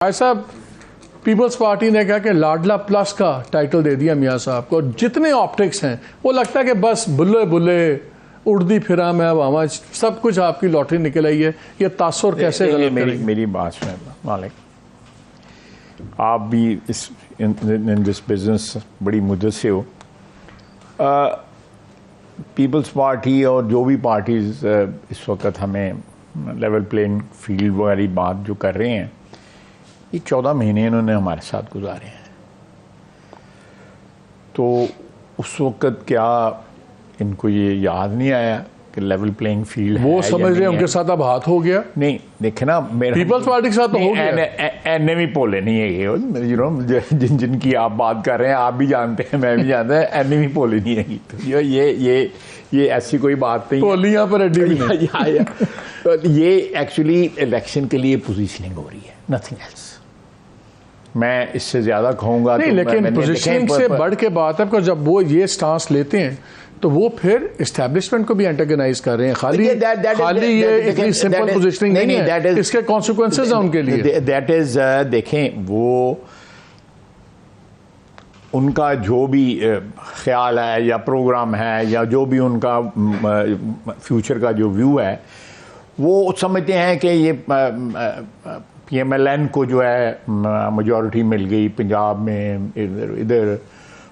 भाई साहब, peoples party ने कहा कि लाडला प्लस का टाइटल दे दिया मियाँ साहब को। जितने ऑप्टिक्स हैं वो लगता है कि बस बुल्ले बुल्ले उड़दी फिरा में अब सब कुछ आपकी लॉटरी निकल आई है। ये तासुर कैसे मेरी बात सुने मालिक, आप भी इन दिस बिजनेस बड़ी मुद्दत से हो। पीपल्स पार्टी और जो भी पार्टीज इस वक्त हमें लेवल प्लेइंग फील्ड वाली बात जो कर रहे हैं, ये 14 महीने इन्होंने हमारे साथ गुजारे हैं। तो उस वक्त क्या इनको ये याद नहीं आया कि लेवल प्लेइंग फील्ड वो समझ रहे उनके साथ अब हाथ हो गया? नहीं, देखे ना, मेरा पीपल्स पार्टी के साथ तो हो गया। एनएमी पोले नहीं है ये, जिनकी आप बात कर रहे हैं, आप भी जानते हैं, मैं भी जानता हूँ, एनएमी पोले नहीं है। तो ये ऐसी कोई बात नहीं, पोलियां पर एडी भी नहीं। ये एक्चुअली इलेक्शन के लिए पोजीशनिंग हो रही है, नथिंग एल्स। मैं इससे ज्यादा कहूंगा नहीं, लेकिन पोजीशनिंग से बढ़ के बात है, because जब वो ये स्टांस लेते हैं तो वो फिर एस्टैब्लिशमेंट को भी एंटागनाइज कर रहे हैं। खाली ये इतनी सिंपल पोजीशनिंग नहीं है, इसके कॉन्सिक्वेंसेस हैं उनके लिए। दैट इज देखें, वो उनका जो भी ख्याल है या प्रोग्राम है या जो भी उनका फ्यूचर का जो व्यू है, वो समझते हैं कि ये PMLN को जो है मेजॉरिटी मिल गई पंजाब में, इधर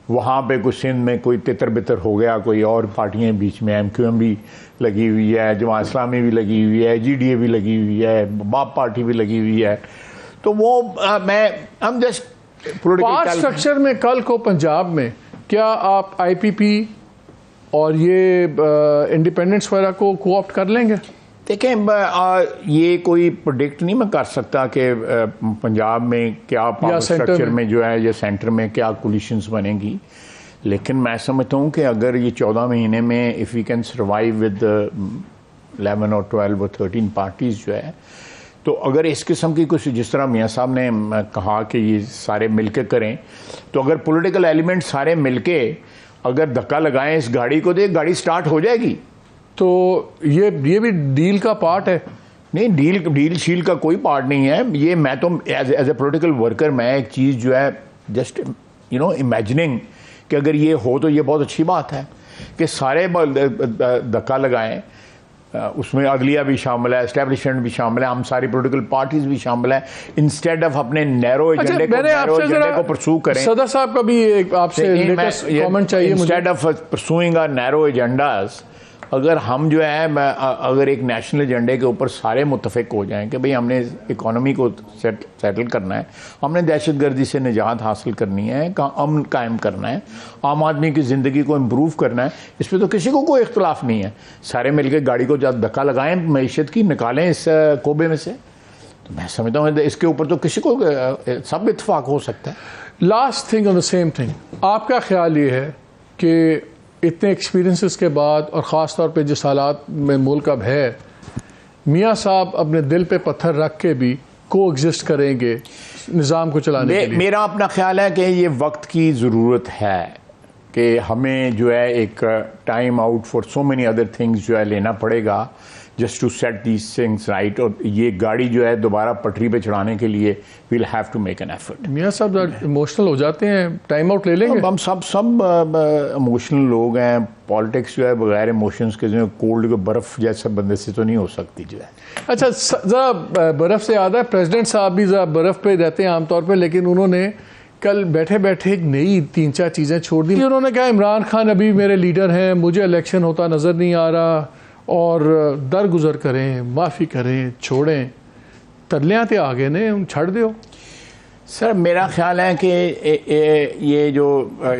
वहाँ पे कुछ सिंध में कोई तितर बितर हो गया, कोई और पार्टियाँ बीच में, MQM भी लगी हुई है, जमात इस्लामी भी लगी हुई है, GDA भी लगी हुई है, बाप पार्टी भी लगी हुई है। तो वो हम जस्ट पार्ट स्ट्रक्चर में कल को पंजाब में क्या आप IPP और ये इंडिपेंडेंस वगैरह को कोऑप्ट कर लेंगे? देखें, ये कोई प्रोडिक्ट नहीं मैं कर सकता कि पंजाब में क्या पावर स्ट्रक्चर में जो है या सेंटर में क्या कोलिशंस बनेगी, लेकिन मैं समझता हूँ कि अगर ये 14 महीने में if we can survive with 11 और 12 और 13 पार्टीज जो है, तो अगर इस किस्म की कुछ, जिस तरह मियाँ साहब ने कहा कि ये सारे मिलके करें, तो अगर पॉलिटिकल एलिमेंट सारे मिलके अगर धक्का लगाएं इस गाड़ी को, तो ये गाड़ी स्टार्ट हो जाएगी। तो ये भी डील का पार्ट है? नहीं, डील शील का कोई पार्ट नहीं है ये। मैं तो एज ए पॉलिटिकल वर्कर मैं एक चीज़ जो है जस्ट इमेजिनिंग कि अगर ये हो तो ये बहुत अच्छी बात है कि सारे धक्का लगाएं, उसमें अगलिया भी शामिल है, एस्टेब्लिशमेंट भी शामिल है, हम सारी पॉलिटिकल पार्टीज भी शामिल है, इंस्टेड ऑफ अपने नैरो एजेंडे को परसू करें। सदर साहब का भी आपसे लेटेस्ट कमेंट चाहिए। Instead of pursuing our narrow agendas, अगर हम जो है अगर एक नेशनल एजेंडे के ऊपर सारे मुतफिक हो जाएं कि भाई हमने इकोनॉमी को सेटल करना है, हमने दहशतगर्दी से निजात हासिल करनी है, अमन कायम करना है, आम आदमी की ज़िंदगी को इम्प्रूव करना है, इस पर तो किसी को कोई इख्तलाफ नहीं है। सारे मिलकर गाड़ी को जब धक्का लगाएं, मईशत की निकालें इस कोबे में से, तो मैं समझता हूँ इसके ऊपर तो किसी को सब इत्तेफाक हो सकता है। Last thing on the same thing, आपका ख्याल ये है कि इतने एक्सपीरियंसेस के बाद और ख़ास तौर पे जिस हालात में मुल्क अब है, मियाँ साहब अपने दिल पे पत्थर रख के भी को एग्जिस्ट करेंगे निज़ाम को चलाने के लिए? मेरा अपना ख्याल है कि ये वक्त की ज़रूरत है कि हमें जो है एक time out for so many other things जो है लेना पड़ेगा just to set these things right. और ये गाड़ी जो है दोबारा पटरी पे चढ़ाने के लिए we'll have to make an effort. मियाँ साहब इमोशनल हो जाते हैं, टाइम आउट ले लेंगे? हम सब इमोशनल लोग हैं। पॉलिटिक्स जो है बगैर इमोशंस के जो कोल्ड के बर्फ़ जैसा बंदे से तो नहीं हो सकती जो है। अच्छा, ज़रा बर्फ़ से याद है, प्रेसिडेंट साहब भी ज़रा बर्फ़ पे रहते हैं आमतौर पर, लेकिन उन्होंने कल बैठे बैठे एक नई 3-4 चीज़ें छोड़ दी। उन्होंने कहा इमरान खान अभी मेरे लीडर हैं, मुझे इलेक्शन होता नज़र नहीं आ रहा, और दरगुजर करें, माफ़ी करें, छोड़ें, तरलियाँ तो आगे ने छड़ दो। सर, मेरा ख्याल है कि ये जो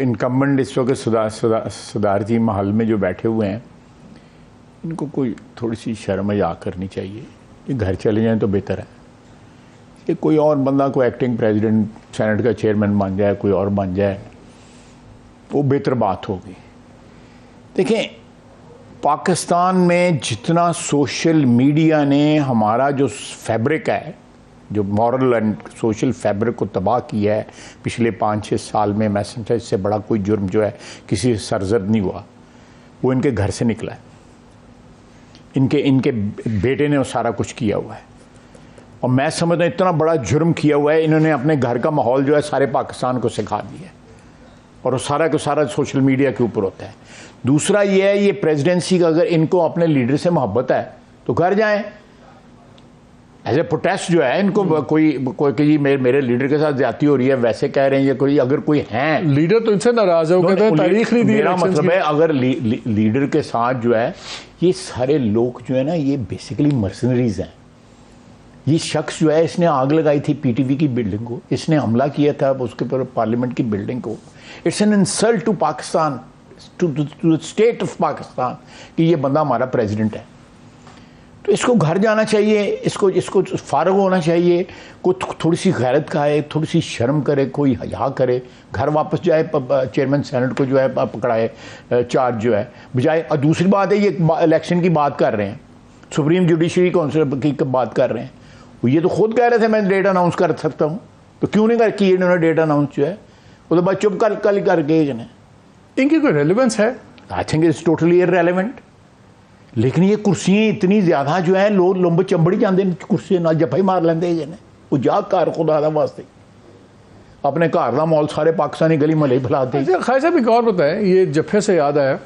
इनकम्बेंट इस वक्त सदारती महल में जो बैठे हुए हैं, इनको कोई थोड़ी सी शर्म मजाक करनी चाहिए। ये घर चले जाएं तो बेहतर है। ये कोई और बंदा कोई एक्टिंग प्रेसिडेंट, सेनेट का चेयरमैन बन जाए, कोई और बन जाए, वो बेहतर बात होगी। देखें, पाकिस्तान में जितना सोशल मीडिया ने हमारा जो फैब्रिक है, जो मॉरल एंड सोशल फैब्रिक को तबाह किया है पिछले 5-6 साल में, मैं समझता इससे बड़ा कोई जुर्म जो है किसी सरजद नहीं हुआ, वो इनके घर से निकला है। इनके बेटे ने वो सारा कुछ किया हुआ है। और मैं समझता हूँ इतना बड़ा जुर्म किया हुआ है इन्होंने, अपने घर का माहौल जो है सारे पाकिस्तान को सिखा दिया है और वो सारा का सारा सोशल मीडिया के ऊपर होता है। दूसरा ये है, ये प्रेसिडेंसी का अगर इनको अपने लीडर से मोहब्बत है तो घर जाएं एज ए प्रोटेस्ट जो है। इनको कोई कि जी मेरे लीडर के साथ ज्यादती हो रही है वैसे कह रहे हैं, ये कोई अगर कोई है लीडर तो इनसे नाराज है, वो कहते हैं तारीख नहीं दी। मेरा मतलब है अगर लीडर के साथ जो है ये सारे लोग जो है ना ये बेसिकली मर्सनरीज हैं। ये शख्स जो है इसने आग लगाई थी पीटीवी की बिल्डिंग को, इसने हमला किया था उसके ऊपर पार्लियामेंट की बिल्डिंग को। It's an insult to Pakistan, to the state of Pakistan कि ये बंदा हमारा प्रेसिडेंट है। तो इसको घर जाना चाहिए, इसको फारग होना चाहिए, कोई थोड़ी सी गैरत का है, थोड़ी सी शर्म करे, कोई हया करे, घर वापस जाए, चेयरमैन सेनेट को जो है पकड़ाए चार्ज जो है बजाय। और दूसरी बात है ये इलेक्शन की बात कर रहे हैं, सुप्रीम जुडिशरी काउंसिल की बात कर रहे हैं। ये तो खुद कह रहे थे मैं डेट अनाउंस कर सकता हूँ, तो क्यों नहीं किया इन्होंने डेट अनाउंस जो है, वो तो बस चुप कल करके इनकी कोई रेलिवेंस है? I think it's totally irrelevant. लेकिन ये कुर्सियां इतनी ज्यादा जो है लोग लंबे चंबड़ी जाते हैं कुर्सी नाल जफा ही मार लेंदे जने। वो जा घर खुदा दा वास्ते अपने घर का मॉल सारे पाकिस्तानी गली महल्ले फैलाते। खाई साहब एक और बताएं, ये जफे से याद आया,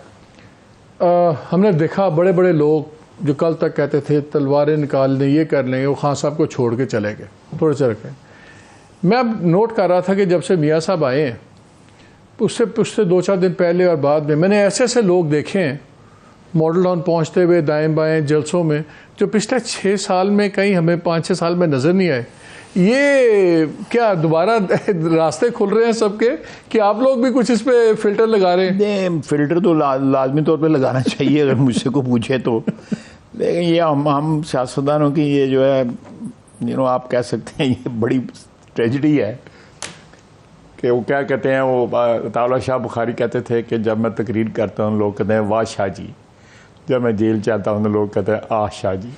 हमने देखा बड़े बड़े लोग जो कल तक कहते थे तलवारें निकाल लें, ये कर लेंगे, वो खान साहब को छोड़ के चले गए थोड़े से रखें। मैं अब नोट कर रहा था कि जब से मियाँ साहब आए हैं उससे 2-4 दिन पहले और बाद में मैंने ऐसे ऐसे लोग देखे हैं मॉडल टाउन पहुँचते हुए दाएं बाएं जलसों में, जो पिछले 6 साल में कहीं हमें 5-6 साल में नज़र नहीं आए। ये क्या दोबारा रास्ते खुल रहे हैं सबके कि आप लोग भी कुछ इस पे फिल्टर लगा रहे हैं? फिल्टर तो लाजमी तौर पे लगाना चाहिए अगर मुझसे को पूछे तो। लेकिन ये हम सियासतदानों की ये जो है आप कह सकते हैं ये बड़ी ट्रेजिडी है कि वो क्या कहते हैं, वो ताला शाह बुखारी कहते थे कि जब मैं तकरीर करता हूँ लोग कहते हैं वाह शाह जी, जब मैं जेल चाहता हूँ तो लोग कहते हैं आह शाह जी।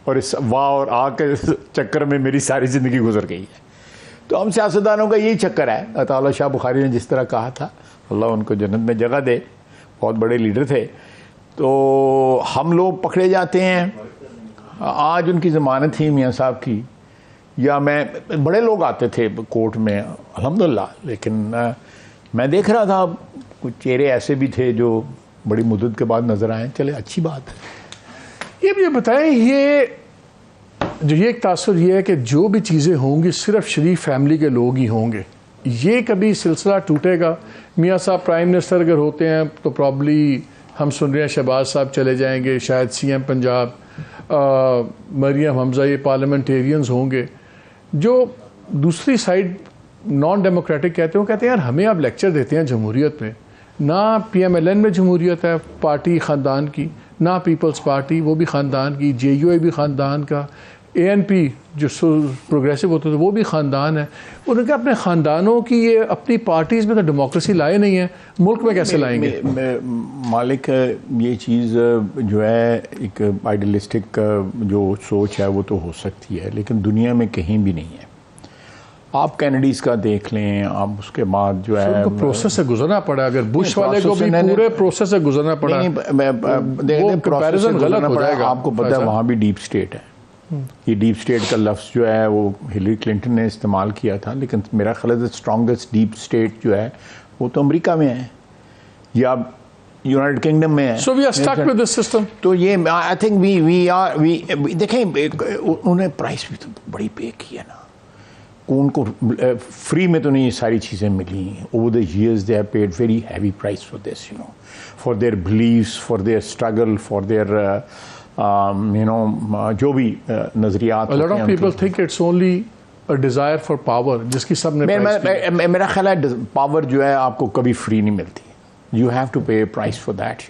और इस वाह और आह के चक्कर में मेरी सारी ज़िंदगी गुजर गई है। तो हम सियासतदानों का यही चक्कर है। ताला शाह बुखारी ने जिस तरह कहा था, अल्लाह उनको जन्नत में जगह दे, बहुत बड़े लीडर थे। तो हम लोग पकड़े जाते हैं। आज उनकी ज़मानत थी मियाँ साहब की, या मैं बड़े लोग आते थे कोर्ट में अल्हम्दुलिल्लाह, लेकिन मैं देख रहा था कुछ चेहरे ऐसे भी थे जो बड़ी मुद्दत के बाद नज़र आए। चले अच्छी बात है। ये मुझे बताएं, ये एक तासुर ये है कि जो भी चीज़ें होंगी सिर्फ शरीफ फैमिली के लोग ही होंगे। ये कभी सिलसिला टूटेगा? मियाँ साहब प्राइम मिनिस्टर अगर होते हैं तो प्रॉब्ली हम सुन रहे हैं शहबाज साहब चले जाएंगे, शायद सीएम पंजाब मरियम हमजा ये पार्लियामेंटेरियंस होंगे। जो दूसरी साइड नॉन डेमोक्रेटिक कहते हैं, वो कहते हैं यार हमें आप लेक्चर देते हैं जमहूरियत में, ना PMLN में जमहूरियत है पार्टी ख़ानदान की, ना पीपल्स पार्टी वो भी ख़ानदान की, JUI भी ख़ानदान का, ANP जो प्रोग्रेसिव होते थे वो भी ख़ानदान है। उन्होंने कहा अपने ख़ानदानों की ये अपनी पार्टीज़ में तो डेमोक्रेसी लाए नहीं है, मुल्क में कैसे लाएंगे? मालिक ये चीज़ जो है एक आइडियलिस्टिक जो सोच है वो तो हो सकती है, लेकिन दुनिया में कहीं भी नहीं है। आप कैनेडीज का देख लें, आप उसके बाद जो है उनको प्रोसेस से गुजरना पड़ा। अगर बुश वाले को भी पूरे प्रोसेस से गुजरना पड़ा, वो कंपैरिजन गलत हो जाएगा। आपको पता है वहाँ भी डीप स्टेट है। ये डीप स्टेट का लफ्ज़ जो है वो हिलरी क्लिंटन ने इस्तेमाल किया था, लेकिन मेरा ख्याल है स्ट्रॉन्गेस्ट डीप स्टेट जो है वो तो अमेरिका में है या यूनाइटेड किंगडम में है। So we are stuck with this system. तो ये आई थिंक वी देखें उन्होंने प्राइस भी तो बड़ी पे की है ना, उनको फ्री में तो नहीं ये सारी चीज़ें मिली। Over the years they have paid very heavy price for this, for their beliefs, for their struggle, for their जो भी नजरियात। A lot of people think it's only a desire for power, जिसकी सबने मेरा ख्याल है पावर जो है आपको कभी फ्री नहीं मिलती। You have to pay a price for that.